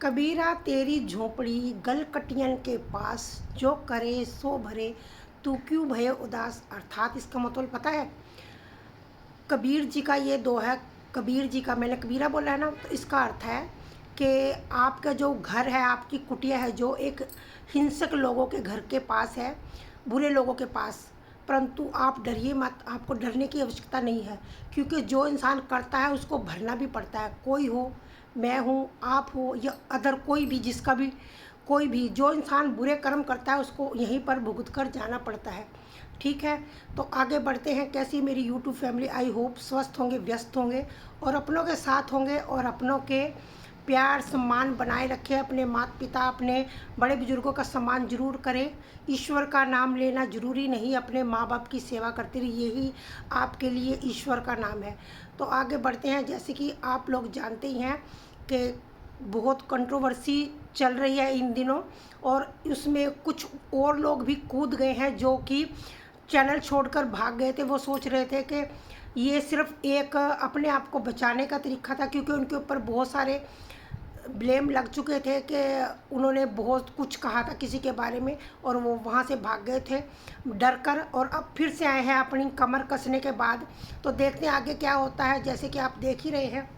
कबीरा तेरी झोपड़ी गलकटियन के पास, जो करे सो भरे, तू क्यों भय उदास। अर्थात इसका मतलब पता है, कबीर जी का ये दोहा है। कबीर जी का, मैंने कबीरा बोला है ना, तो इसका अर्थ है कि आपका जो घर है, आपकी कुटिया है, जो एक हिंसक लोगों के घर के पास है, बुरे लोगों के पास, परंतु आप डरिए मत, आपको डरने की आवश्यकता नहीं है। क्योंकि जो इंसान करता है उसको भरना भी पड़ता है। कोई हो, मैं हूँ, आप हो, या अदर कोई भी, जिसका भी कोई भी, जो इंसान बुरे कर्म करता है उसको यहीं पर भुगत कर जाना पड़ता है। ठीक है, तो आगे बढ़ते हैं। कैसी मेरी यूट्यूब फैमिली, आई होप स्वस्थ होंगे, व्यस्त होंगे और अपनों के साथ होंगे, और अपनों के प्यार सम्मान बनाए रखें। अपने माता पिता, अपने बड़े बुजुर्गों का सम्मान जरूर करें। ईश्वर का नाम लेना जरूरी नहीं, अपने माँ बाप की सेवा करते रहिए, यही आपके लिए ईश्वर का नाम है। तो आगे बढ़ते हैं। जैसे कि आप लोग जानते ही हैं कि बहुत कंट्रोवर्सी चल रही है इन दिनों, और उसमें कुछ और लोग भी कूद गए हैं जो कि चैनल छोड़कर भाग गए थे। वो सोच रहे थे कि ये सिर्फ एक अपने आप को बचाने का तरीका था, क्योंकि उनके ऊपर बहुत सारे ब्लेम लग चुके थे कि उन्होंने बहुत कुछ कहा था किसी के बारे में, और वो वहाँ से भाग गए थे डर कर, और अब फिर से आए हैं अपनी कमर कसने के बाद। तो देखते हैं आगे क्या होता है। जैसे कि आप देख ही रहे हैं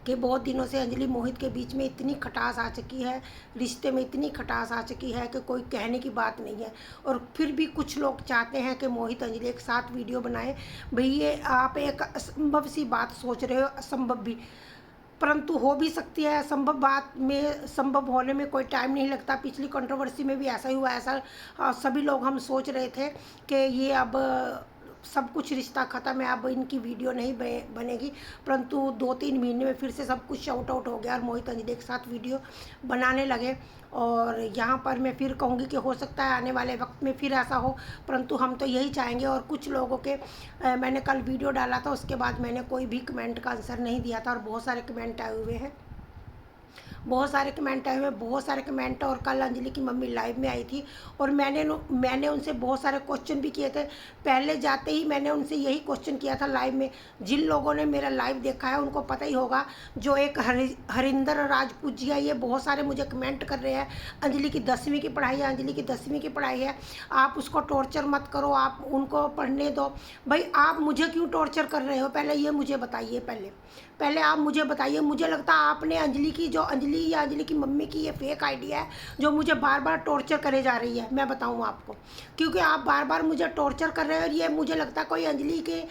कि बहुत दिनों से अंजलि मोहित के बीच में इतनी खटास आ चुकी है, रिश्ते में इतनी खटास आ चुकी है कि कोई कहने की बात नहीं है। और फिर भी कुछ लोग चाहते हैं कि मोहित अंजलि एक साथ वीडियो बनाए। भाई ये आप एक असंभव सी बात सोच रहे हो, असंभव भी, परंतु हो भी सकती है। असंभव बात में संभव होने में कोई टाइम नहीं लगता। पिछली कंट्रोवर्सी में भी ऐसा ही हुआ। ऐसा सभी लोग हम सोच रहे थे कि ये अब सब कुछ रिश्ता ख़त्म है, अब इनकी वीडियो नहीं बनेगी, परंतु 2-3 महीने में फिर से सब कुछ शाउट आउट हो गया और मोहित अंजलि के साथ वीडियो बनाने लगे। और यहाँ पर मैं फिर कहूँगी कि हो सकता है आने वाले वक्त में फिर ऐसा हो, परंतु हम तो यही चाहेंगे। और कुछ लोगों के मैंने कल वीडियो डाला था, उसके बाद मैंने कोई भी कमेंट का आंसर नहीं दिया था, और बहुत सारे कमेंट आए हुए हैं, बहुत सारे कमेंट आए हुए हैं, बहुत सारे कमेंट। और कल अंजलि की मम्मी लाइव में आई थी, और मैंने उनसे बहुत सारे क्वेश्चन भी किए थे। पहले जाते ही मैंने उनसे यही क्वेश्चन किया था लाइव में। जिन लोगों ने मेरा लाइव देखा है उनको पता ही होगा, जो एक हरिंदर राजपूत जी है, ये बहुत सारे मुझे कमेंट कर रहे हैं, अंजलि की 10वीं की पढ़ाई है, अंजलि की 10वीं की पढ़ाई है, आप उसको टॉर्चर मत करो, आप उनको पढ़ने दो। भाई आप मुझे क्यों टॉर्चर कर रहे हो, पहले ये मुझे बताइए। पहले आप मुझे बताइए। मुझे लगता है आपने अंजलि की, जो अंजलि या अंजलि की मम्मी की ये फेक आईडिया है जो मुझे बार बार टॉर्चर करे जा रही है। मैं बताऊँ आपको, क्योंकि आप बार बार मुझे टॉर्चर कर रहे हो, और ये मुझे लगता है कोई अंजलि के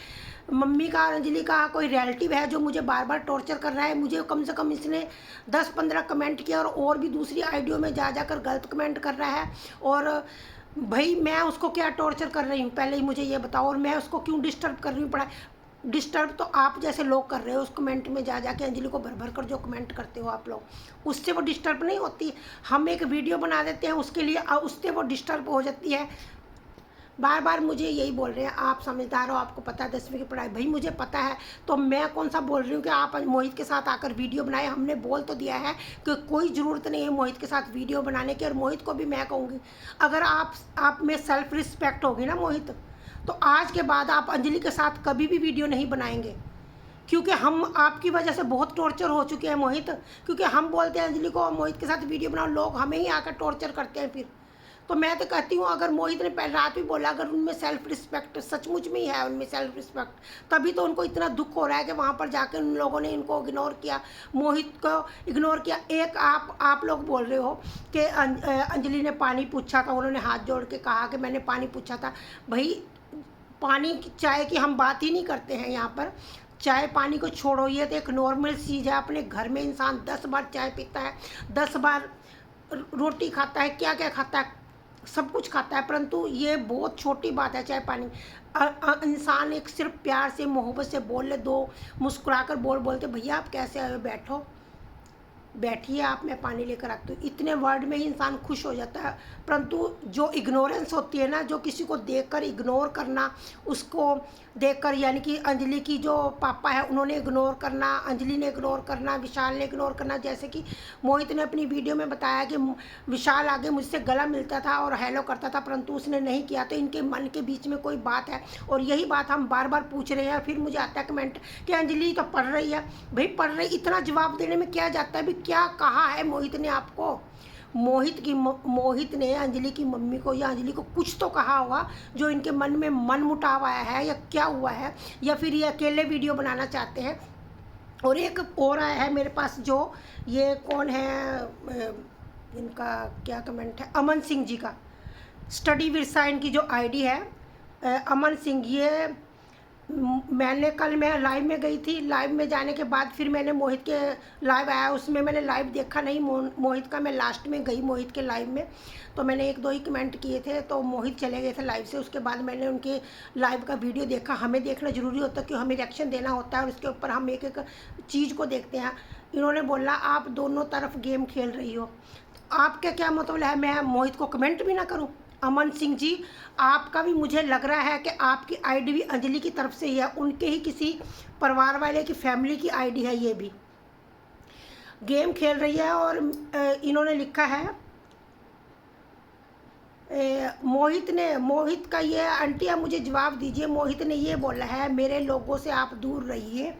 मम्मी का, अंजलि का कोई रिलेटिव है जो मुझे बार बार टॉर्चर कर रहा है। मुझे कम से कम इसने 10-15 कमेंट किया, और भी दूसरी आईडियो में जा जाकर गलत कमेंट कर रहा है। और भाई मैं उसको क्या टॉर्चर कर रही हूँ, पहले ही मुझे ये बताओ। और मैं उसको क्यों डिस्टर्ब कर रही हूँ पढ़ाई? डिस्टर्ब तो आप जैसे लोग कर रहे हो, उस कमेंट में जा जाके अंजलि को भर भर कर जो कमेंट करते हो आप लोग, उससे वो डिस्टर्ब नहीं होती। हम एक वीडियो बना देते हैं उसके लिए, उससे वो डिस्टर्ब हो जाती है। बार बार मुझे यही बोल रहे हैं, आप समझदार हो, आपको पता है 10वीं की पढ़ाई। भाई मुझे पता है, तो मैं कौन सा बोल रही हूँ कि आप मोहित के साथ आकर वीडियो बनाए। हमने बोल तो दिया है कि कोई ज़रूरत नहीं है मोहित के साथ वीडियो बनाने की। और मोहित को भी मैं कहूँगी, अगर आप में सेल्फ रिस्पेक्ट होगी ना मोहित, तो आज के बाद आप अंजलि के साथ कभी भी वीडियो नहीं बनाएंगे। क्योंकि हम आपकी वजह से बहुत टॉर्चर हो चुके हैं मोहित। क्योंकि हम बोलते हैं अंजलि को मोहित के साथ वीडियो बनाओ, लोग हमें ही आकर टॉर्चर करते हैं फिर। तो मैं तो कहती हूँ, अगर मोहित ने पहले रात भी बोला, अगर उनमें सेल्फ रिस्पेक्ट सचमुच में ही है, उनमें सेल्फ रिस्पेक्ट, तभी तो उनको इतना दुख हो रहा है कि वहाँ पर जाकर उन लोगों ने इनको इग्नोर किया, मोहित को इग्नोर किया। एक आप लोग बोल रहे हो कि अंजलि ने पानी पूछा था, उन्होंने हाथ जोड़ के कहा कि मैंने पानी पूछा था। भाई पानी चाय की हम बात ही नहीं करते हैं यहाँ पर। चाय पानी को छोड़ो, ये तो एक नॉर्मल चीज़ है। अपने घर में इंसान 10 बार चाय पीता है, 10 बार रोटी खाता है, क्या क्या खाता है, सब कुछ खाता है, परंतु ये बहुत छोटी बात है चाय पानी। इंसान एक सिर्फ प्यार से मोहब्बत से बोल ले, दो मुस्कुराकर बोलते भैया आप कैसे आए हो, बैठो बैठिए आप, मैं पानी लेकर आती हूँ, इतने वर्ड में ही इंसान खुश हो जाता है। परंतु जो इग्नोरेंस होती है ना, जो किसी को देखकर इग्नोर करना, उसको देखकर, यानी कि अंजलि की जो पापा है उन्होंने इग्नोर करना, अंजलि ने इग्नोर करना, विशाल ने इग्नोर करना। जैसे कि मोहित ने अपनी वीडियो में बताया कि विशाल आगे मुझसे गला मिलता था और हेलो करता था, परंतु उसने नहीं किया। तो इनके मन के बीच में कोई बात है, और यही बात हम बार बार पूछ रहे हैं। फिर मुझे आता है कमेंट कि अंजलि तो पढ़ रही है। भाई पढ़ रही, इतना जवाब देने में क्या जाता है, भाई क्या कहा है मोहित ने आपको? मोहित ने अंजलि की मम्मी को या अंजलि को कुछ तो कहा होगा जो इनके मन में मनमुटाव आया है, या क्या हुआ है, या फिर ये अकेले वीडियो बनाना चाहते हैं। और एक और आया है मेरे पास, जो ये कौन है, इनका क्या कमेंट है, अमन सिंह जी का, स्टडी विरसा इनकी जो आईडी है, अमन सिंह। ये मैंने कल मैं लाइव में गई थी, लाइव में जाने के बाद फिर मैंने मोहित के लाइव आया, उसमें मैंने लाइव देखा नहीं मोहित का। मैं लास्ट में गई मोहित के लाइव में, तो मैंने एक दो ही कमेंट किए थे, तो मोहित चले गए थे लाइव से। उसके बाद मैंने उनके लाइव का वीडियो देखा। हमें देखना ज़रूरी होता है, क्योंकि हमें रिएक्शन देना होता है और उसके ऊपर हम एक एक चीज़ को देखते हैं। इन्होंने बोला आप दोनों तरफ गेम खेल रही हो, आपका क्या मतलब है मैं मोहित को कमेंट भी ना करूं? अमन सिंह जी, आपका भी मुझे लग रहा है कि आपकी आईडी भी अंजलि की तरफ से ही है, उनके ही किसी परिवार वाले की फैमिली की आईडी है। ये भी गेम खेल रही है। और इन्होंने लिखा है मोहित का ये, आंटी आप मुझे जवाब दीजिए। मोहित ने ये बोला है मेरे लोगों से आप दूर रहिए,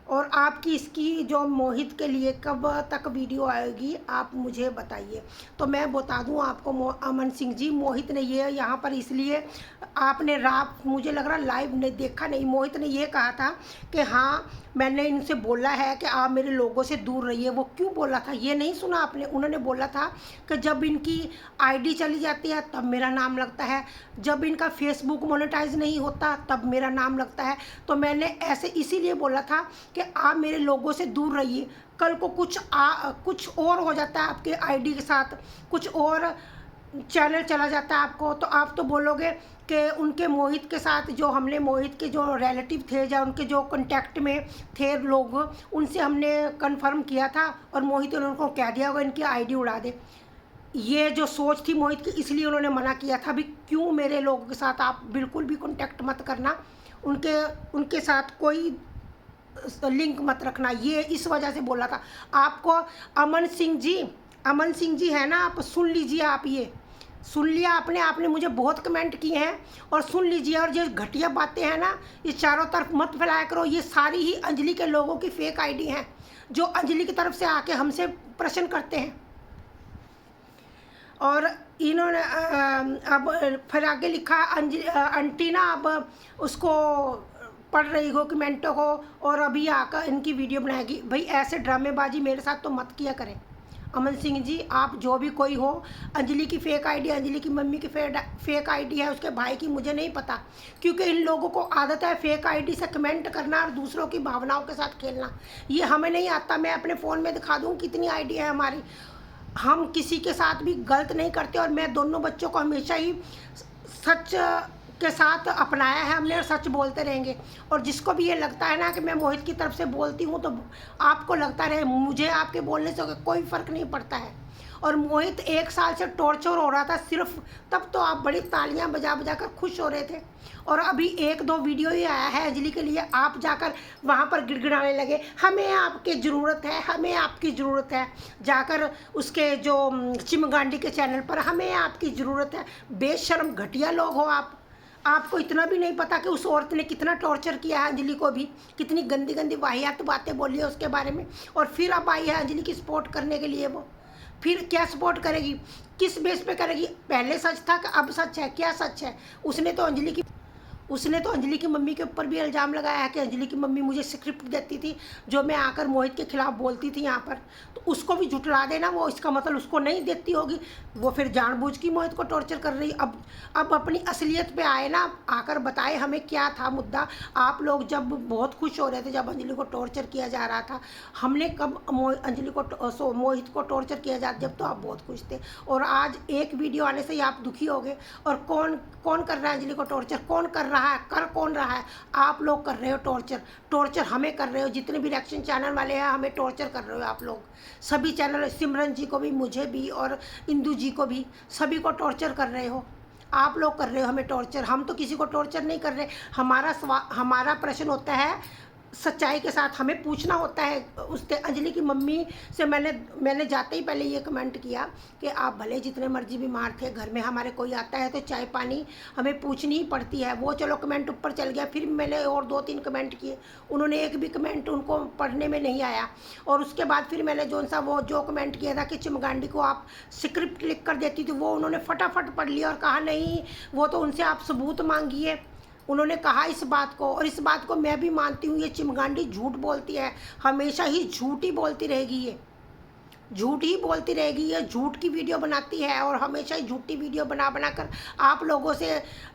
और आपकी इसकी जो मोहित के लिए कब तक वीडियो आएगी आप मुझे बताइए। तो मैं बता दूं आपको अमन सिंह जी, मोहित ने ये यहाँ पर इसलिए आपने मुझे लग रहा लाइव ने देखा नहीं। मोहित ने ये कहा था कि हाँ मैंने इनसे बोला है कि आप मेरे लोगों से दूर रहिए। वो क्यों बोला था ये नहीं सुना आपने? उन्होंने बोला था कि जब इनकी आईडी चली जाती है तब मेरा नाम लगता है, जब इनका फेसबुक मोनेटाइज नहीं होता तब मेरा नाम लगता है। तो मैंने ऐसे इसीलिए बोला था कि आप मेरे लोगों से दूर रहिए। कल को कुछ और हो जाता है आपके आईडी के साथ, कुछ और चैनल चला जाता है आपको, तो आप तो बोलोगे कि उनके मोहित के साथ जो हमने मोहित के जो रिलेटिव थे या उनके जो कांटेक्ट में थे लोग, उनसे हमने कंफर्म किया था और मोहित ने उनको कह दिया होगा इनकी आईडी उड़ा दे। ये जो सोच थी मोहित की, इसलिए उन्होंने मना किया था भी क्यों मेरे लोगों के साथ आप बिल्कुल भी कांटेक्ट मत करना, उनके साथ कोई लिंक मत रखना, ये इस वजह से बोला था आपको। अमन सिंह जी है ना, आप सुन लीजिए, आप ये सुन लिया आपने मुझे बहुत कमेंट किए हैं और सुन लीजिए। और ये घटिया बातें हैं ना, ये चारों तरफ मत फैलाया करो। ये सारी ही अंजलि के लोगों की फेक आईडी हैं जो अंजलि की तरफ से आके हमसे प्रश्न करते हैं। और इन्होंने अब फिर आगे लिखा आंटी ना अब उसको पढ़ रही हो कमेंटों को और अभी आकर इनकी वीडियो बनाएगी। भाई ऐसे ड्रामेबाजी मेरे साथ तो मत किया करें। अमन सिंह जी, आप जो भी कोई हो, अंजलि की फ़ेक आईडी, अंजलि की मम्मी की फेक आईडी है, उसके भाई की मुझे नहीं पता, क्योंकि इन लोगों को आदत है फेक आईडी से कमेंट करना और दूसरों की भावनाओं के साथ खेलना। ये हमें नहीं आता। मैं अपने फ़ोन में दिखा दूँ कितनी आईडी है हमारी। हम किसी के साथ भी गलत नहीं करते और मैं दोनों बच्चों को हमेशा ही सच के साथ अपनाया है हमने और सच बोलते रहेंगे। और जिसको भी ये लगता है ना कि मैं मोहित की तरफ से बोलती हूँ, तो आपको लगता रहे, मुझे आपके बोलने से कोई फ़र्क नहीं पड़ता है। और मोहित 1 साल से टॉर्चर हो रहा था सिर्फ, तब तो आप बड़ी तालियां बजा बजा कर खुश हो रहे थे। और अभी 1-2 वीडियो ही आया है अंजलि के लिए, आप जाकर वहाँ पर गिड़गिड़ाने लगे, हमें आपकी ज़रूरत है, हमें आपकी ज़रूरत है। जाकर उसके जो चिमगांडी के चैनल पर हमें आपकी ज़रूरत है। बेशर्म घटिया लोग हो आप। आपको इतना भी नहीं पता कि उस औरत ने कितना टॉर्चर किया है अंजलि को भी, कितनी गंदी गंदी वाहियात बातें बोली है उसके बारे में। और फिर अब आई है अंजलि की सपोर्ट करने के लिए। वो फिर क्या सपोर्ट करेगी, किस बेस पे करेगी? पहले सच था कि अब सच है? क्या सच है? उसने तो अंजलि की मम्मी के ऊपर भी इल्ज़ाम लगाया है कि अंजलि की मम्मी मुझे स्क्रिप्ट देती थी जो मैं आकर मोहित के खिलाफ बोलती थी यहाँ पर। तो उसको भी झुठला देना, वो इसका मतलब उसको नहीं देती होगी, वो फिर जानबूझ के मोहित को टॉर्चर कर रही। अब अपनी असलियत पे आए ना, आकर बताए हमें क्या था मुद्दा। आप लोग जब बहुत खुश हो रहे थे जब अंजलि को टॉर्चर किया जा रहा था, हमने कब मोहित को टॉर्चर किया जा, जब तो आप बहुत खुश थे। और आज एक वीडियो आने से ही आप दुखी हो गए। और कौन कर रहा है अंजलि को टॉर्चर? कौन कर रहा है? कौन रहा है? आप लोग कर रहे हो टॉर्चर हमें कर रहे हो। जितने भी रिएक्शन चैनल वाले हैं हमें टॉर्चर कर रहे हो आप लोग। सभी चैनल, सिमरन जी को भी, मुझे भी और इंदू जी को भी, सभी को टॉर्चर कर रहे हो आप लोग, कर रहे हो हमें टॉर्चर। हम तो किसी को टॉर्चर नहीं कर रहे। हमारा प्रश्न होता है सच्चाई के साथ हमें पूछना होता है। उसने अंजलि की मम्मी से मैंने जाते ही पहले ये कमेंट किया कि आप भले जितने मर्जी बीमार थे, घर में हमारे कोई आता है तो चाय पानी हमें पूछनी ही पड़ती है। वो चलो कमेंट ऊपर चल गया, फिर मैंने और 2-3 कमेंट किए, उन्होंने एक भी कमेंट उनको पढ़ने में नहीं आया। और उसके बाद फिर मैंने जो कमेंट किया था कि चिमगांडी को आप स्क्रिप्ट लिख कर देती थी, वो उन्होंने फटाफट पढ़ लिया और कहा नहीं, वो तो उनसे आप सबूत मांगिए। उन्होंने कहा इस बात को, और इस बात को मैं भी मानती हूँ, ये चिमगांडी झूठ बोलती है, हमेशा ही झूठ ही बोलती रहेगी, ये झूठ ही बोलती रहेगी, ये झूठ की वीडियो बनाती है और हमेशा ही झूठी वीडियो बना बना कर आप लोगों से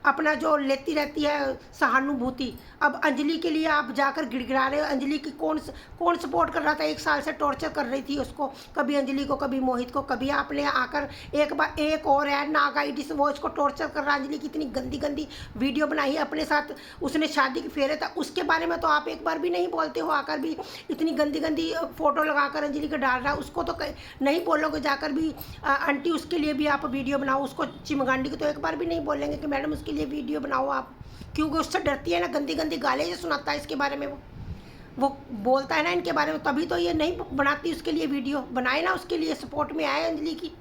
अपना जो लेती रहती है सहानुभूति। अब अंजलि के लिए आप जाकर गिड़गिड़ा रहे हो। अंजलि की कौन सपोर्ट कर रहा था? 1 साल से टॉर्चर कर रही थी उसको, कभी अंजलि को, कभी मोहित को, कभी आपने आकर एक और है नाग आईडी से वो इसको टॉर्चर कर रहा है। अंजलि की इतनी गंदी गंदी वीडियो बनाई है अपने साथ, उसने शादी के फेरे था, उसके बारे में तो आप एक बार भी नहीं बोलते हो। आकर भी इतनी गंदी गंदी फ़ोटो लगाकर अंजलि को डाल रहा है, उसको तो नहीं बोलोगे जाकर भी आंटी उसके लिए भी आप वीडियो बनाओ। उसको चिमगांडी को तो एक बार भी नहीं बोलेंगे कि मैडम उसके लिए वीडियो बनाओ आप, क्योंकि उससे डरती है ना, गंदी गंदी गालें जो सुनाता है इसके बारे में, वो बोलता है ना इनके बारे में, तभी तो ये नहीं बनाती उसके लिए वीडियो। बनाए ना, उसके लिए सपोर्ट में आए अंजलि की।